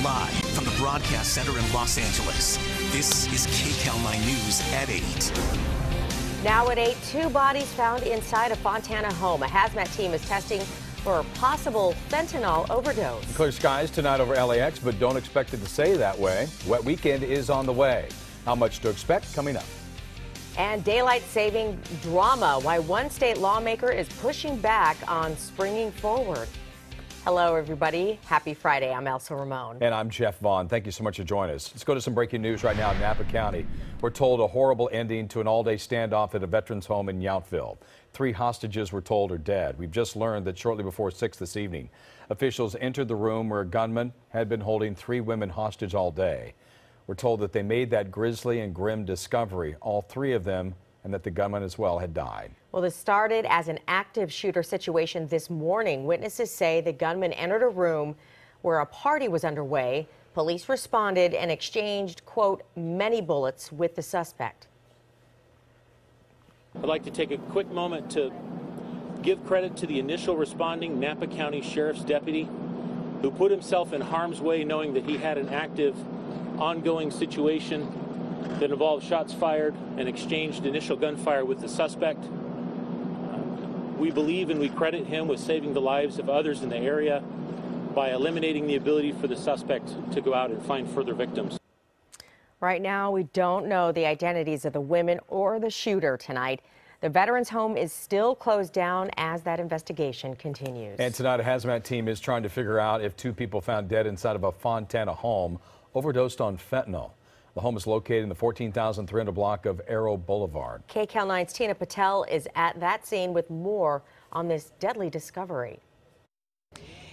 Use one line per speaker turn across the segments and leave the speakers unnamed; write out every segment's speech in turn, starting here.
Live from the broadcast center in Los Angeles, this is KCAL9 News at 8.
Now at 8, 2 bodies found inside a Fontana home. A hazmat team is testing for a possible fentanyl overdose.
Clear skies tonight over LAX, but don't expect it to stay that way. Wet weekend is on the way. How much to expect coming up?
And daylight saving drama. Why one state lawmaker is pushing back on springing forward. Hello, everybody. Happy Friday. I'm Elsa Ramon.
And I'm Jeff Vaughn. Thank you so much for joining us. Let's go to some breaking news right now in Napa County. We're told a horrible ending to an all-day standoff at a veterans home in Yountville. 3 hostages were told are dead. We've just learned that shortly before 6 this evening, officials entered the room where a gunman had been holding 3 women hostage all day. We're told that they made that grisly and grim discovery, all 3 of them, and that the gunman as well had died.
Well, this started as an active shooter situation this morning. Witnesses say the gunman entered a room where a party was underway. Police responded and exchanged, quote, many bullets with the suspect.
I'd like to take a quick moment to give credit to the initial responding Napa County Sheriff's deputy who put himself in harm's way knowing that he had an active, ongoing situation that involved shots fired and exchanged initial gunfire with the suspect. We believe and we credit him with saving the lives of others in the area by eliminating the ability for the suspect to go out and find further victims.
Right now, we don't know the identities of the women or the shooter tonight. The veterans home is still closed down as that investigation continues.
And tonight, a hazmat team is trying to figure out if 2 people found dead inside of a Fontana home overdosed on fentanyl. The home is located in the 14,300 block of Arrow Boulevard.
KCAL9's Tina Patel is at that scene with more on this deadly discovery.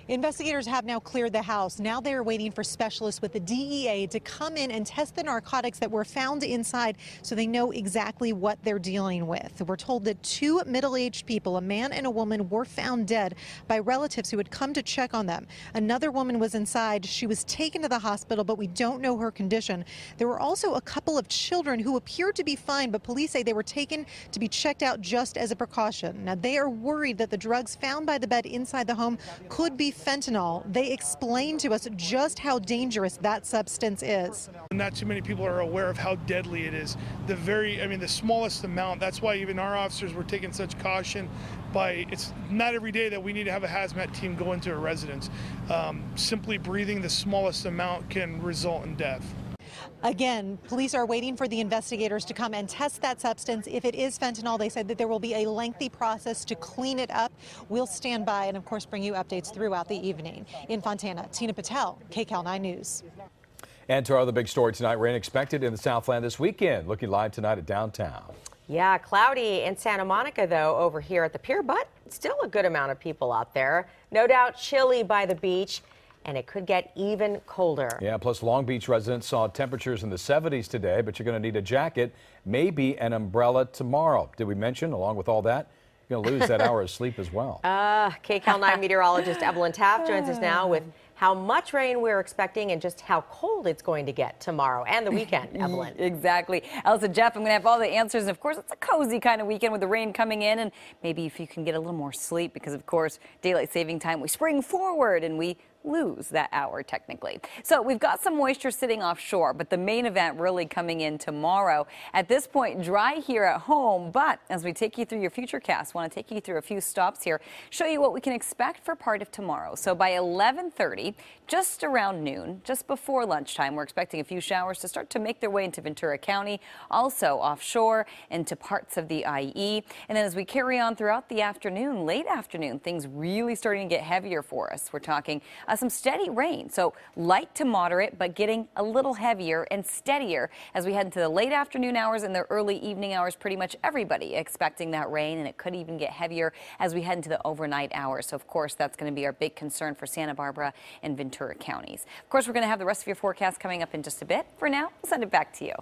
Investigators have now cleared the house. Now they are waiting for specialists with the DEA to come in and test the narcotics that were found inside so they know exactly what they're dealing with. We're told that 2 middle-aged people, a man and a woman, were found dead by relatives who had come to check on them. Another woman was inside. She was taken to the hospital, but we don't know her condition. There were also a couple of children who appeared to be fine, but police say they were taken to be checked out just as a precaution. Now, they are worried that the drugs found by the bed inside the home could be fentanyl. They explained to us just how dangerous that substance is.
Not too many people are aware of how deadly it is. The smallest amount. That's why even our officers were taking such caution. It's not every day that we need to have a hazmat team go into a residence. Simply breathing the smallest amount can result in death.
Again, police are waiting for the investigators to come and test that substance. If it is fentanyl, they said that there will be a lengthy process to clean it up. We'll stand by and, of course, bring you updates throughout the evening. In Fontana, Tina Patel, KCAL9 News.
And to our other big story tonight, rain expected in the Southland this weekend. Looking live tonight at downtown.
Yeah, cloudy in Santa Monica, though, over here at the pier, but still a good amount of people out there. No doubt chilly by the beach. And it could get even colder. Yeah,
plus Long Beach residents saw temperatures in the 70s today, but you're going to need a jacket, maybe an umbrella tomorrow. Did we mention, along with all that, you're going to lose that hour of sleep as well.
KCAL9 meteorologist Evelyn Taft joins us now with how much rain we're expecting and just how cold it's going to get tomorrow and the weekend, Evelyn.
Exactly. Elsa, Jeff, I'm going to have all the answers. And of course, it's a cozy kind of weekend with the rain coming in, and maybe if you can get a little more sleep because, of course, daylight saving time, we spring forward and we lose that hour technically. So we've got some moisture sitting offshore, but the main event really coming in tomorrow. At this point, dry here at home, but as we take you through your futurecast, want to take you through a few stops here, show you what we can expect for part of tomorrow. So by 11:30, just around noon, just before lunchtime, we're expecting a few showers to start to make their way into Ventura County, also offshore into parts of the IE. And then as we carry on throughout the afternoon, late afternoon, things really starting to get heavier for us. We're talking some steady rain, so light to moderate, but getting a little heavier and steadier as we head into the late afternoon hours and the early evening hours. Pretty much everybody expecting that rain, and it could even get heavier as we head into the overnight hours. So, of course, that's going to be our big concern for Santa Barbara and Ventura counties. Of course, we're going to have the rest of your forecast coming up in just a bit. For now, we'll send it back to you.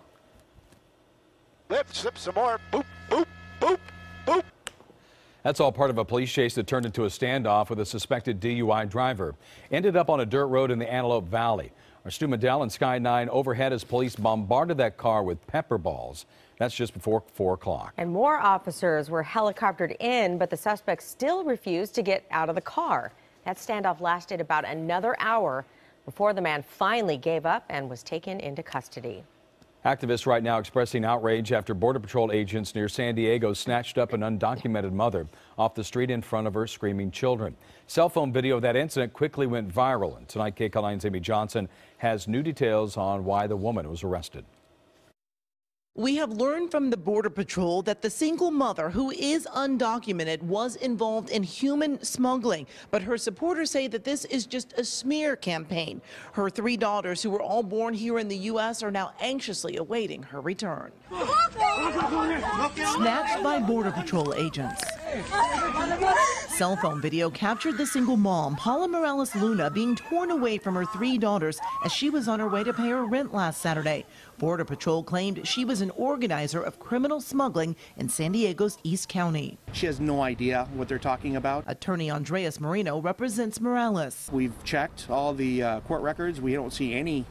Lift, slip some more. Boop, boop, boop, boop.
That's all part of a police chase that turned into a standoff with a suspected DUI driver. Ended up on a dirt road in the Antelope Valley. Our Stu Medell and Sky 9 overhead as police bombarded that car with pepper balls. That's just before 4 o'clock.
And more officers were helicoptered in, but the suspect still refused to get out of the car. That standoff lasted about another hour. before the man finally gave up and was taken into custody.
Activists right now expressing outrage after Border Patrol agents near San Diego snatched up an undocumented mother off the street in front of her screaming children. Cell phone video of that incident quickly went viral, and tonight KCAL9's Amy Johnson has new details on why the woman was arrested.
We have learned from the Border Patrol that the single mother, who is undocumented, was involved in human smuggling. But her supporters say that this is just a smear campaign. Her 3 daughters, who were all born here in the U.S., are now anxiously awaiting her return. Snatched by Border Patrol agents. Cell phone video captured the single mom, Paula Morales Luna, being torn away from her 3 daughters as she was on her way to pay her rent last Saturday. Border Patrol claimed she was an organizer of criminal smuggling in San Diego's East County.
She has no idea what they're talking about.
Attorney Andreas Marino represents Morales.
We've checked all the court records. We don't see any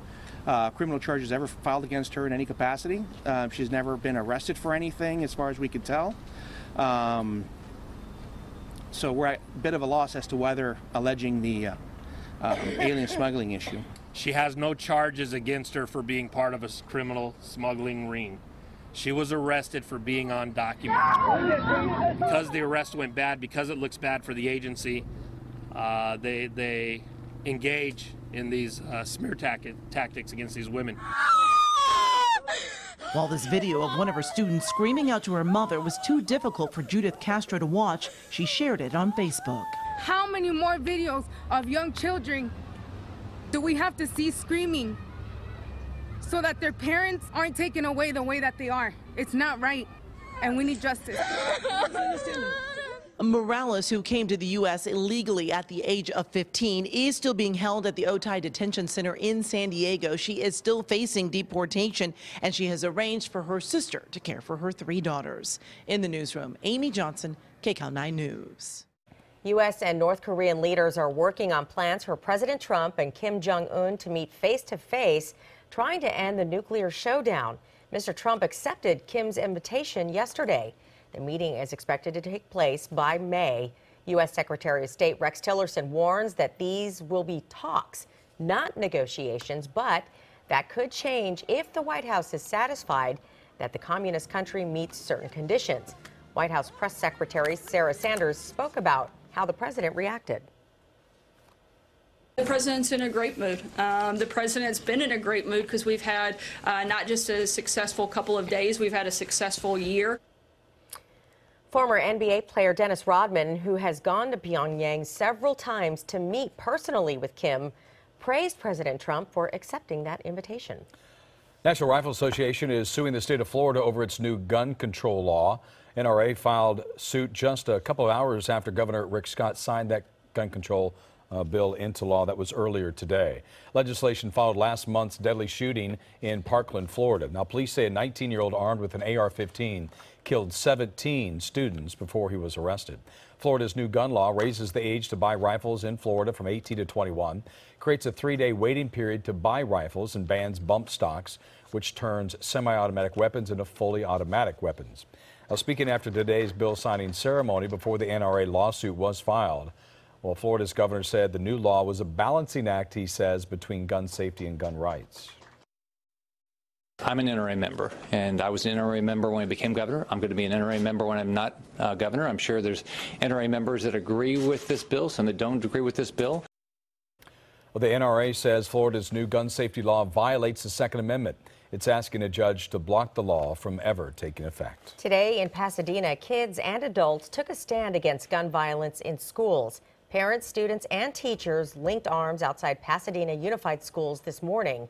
criminal charges ever filed against her in any capacity. She's never been arrested for anything as far as we can tell. So we're at a bit of a loss as to whether alleging the alien smuggling issue.
She has no charges against her for being part of a criminal smuggling ring. She was arrested for being undocumented. Because the arrest went bad, because it looks bad for the agency, they engage in these smear tactics against these women.
While this video of one of her students screaming out to her mother was too difficult for Judith Castro to watch, she shared it on Facebook.
How many more videos of young children do we have to see screaming so that their parents aren't taken away the way that they are? It's not right, and we need justice.
Morales, who came to the U.S. illegally at the age of 15, is still being held at the Otay Detention Center in San Diego. She is still facing deportation, and she has arranged for her sister to care for her 3 daughters. In the newsroom, Amy Johnson, KCAL9 News.
U.S. and North Korean leaders are working on plans for President Trump and Kim Jong-un to meet face-to-face, trying to end the nuclear showdown. Mr. Trump accepted Kim's invitation yesterday. The meeting is expected to take place by May. U.S. Secretary of State Rex Tillerson warns that these will be talks, not negotiations, but that could change if the White House is satisfied that the communist country meets certain conditions. White House Press Secretary Sarah Sanders spoke about how the president reacted.
The president's in a great mood. The president's been in a great mood because we've had not just a successful couple of days, we've had a successful year.
Former NBA player Dennis Rodman, who has gone to Pyongyang several times to meet personally with Kim, praised President Trump for accepting that invitation.
National Rifle Association is suing the state of Florida over its new gun control law. NRA filed suit just a couple of hours after Governor Rick Scott signed that gun control bill into law. That was earlier today. Legislation followed last month's deadly shooting in Parkland, Florida. Now, police say a 19-year-old armed with an AR-15 killed 17 students before he was arrested. Florida's new gun law raises the age to buy rifles in Florida from 18 to 21, creates a 3-day waiting period to buy rifles, and bans bump stocks, which turns semi-automatic weapons into fully automatic weapons. Now, speaking after today's bill signing ceremony before the NRA lawsuit was filed, well, Florida's governor said the new law was a balancing act, he says, between gun safety and gun rights.
I'm an NRA member, and I was an NRA member when I became governor. I'm going to be an NRA member when I'm not governor. I'm sure there's NRA members that agree with this bill, some that don't agree with this bill.
Well, the NRA says Florida's new gun safety law violates the Second Amendment. It's asking a judge to block the law from ever taking effect.
Today in Pasadena, kids and adults took a stand against gun violence in schools. Parents, students, and teachers linked arms outside Pasadena Unified Schools this morning.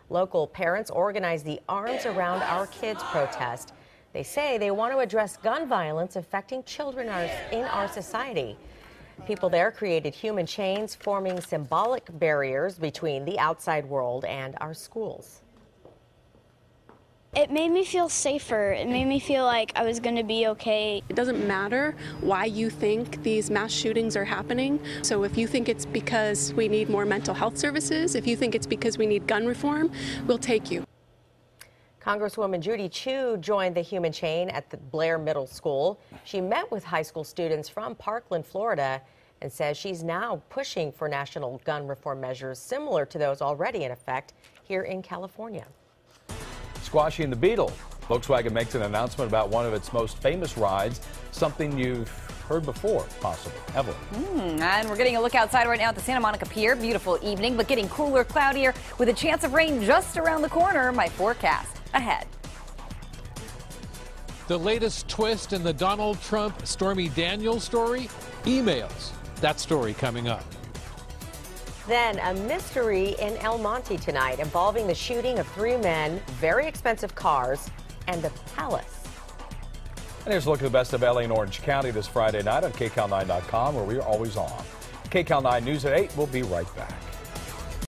Local parents organized the Arms Around Our Kids protest. They say they want to address gun violence affecting children in our society. People there created human chains, forming symbolic barriers between the outside world and our schools.
It made me feel safer. It made me feel like I was going to be okay.
It doesn't matter why you think these mass shootings are happening. So if you think it's because we need more mental health services, if you think it's because we need gun reform, we'll take you.
Congresswoman Judy Chu joined the human chain at the Blair Middle School. She met with high school students from Parkland, Florida, and says she's now pushing for national gun reform measures similar to those already in effect here in California.
Squashing the Beetle. Volkswagen makes an announcement about one of its most famous rides, something you've heard before, possibly. Evelyn.
And we're getting a look outside right now at the Santa Monica Pier. Beautiful evening, but getting cooler, cloudier with a chance of rain just around the corner. My forecast ahead.
The latest twist in the Donald Trump Stormy Daniels story? Emails. That story coming up.
Then a mystery in El Monte tonight involving the shooting of 3 men, very expensive cars, and a palace.
And here's a look at the best of LA and Orange County this Friday night on KCAL9.com, where we are always on. KCAL9 News at 8. We'll be right back.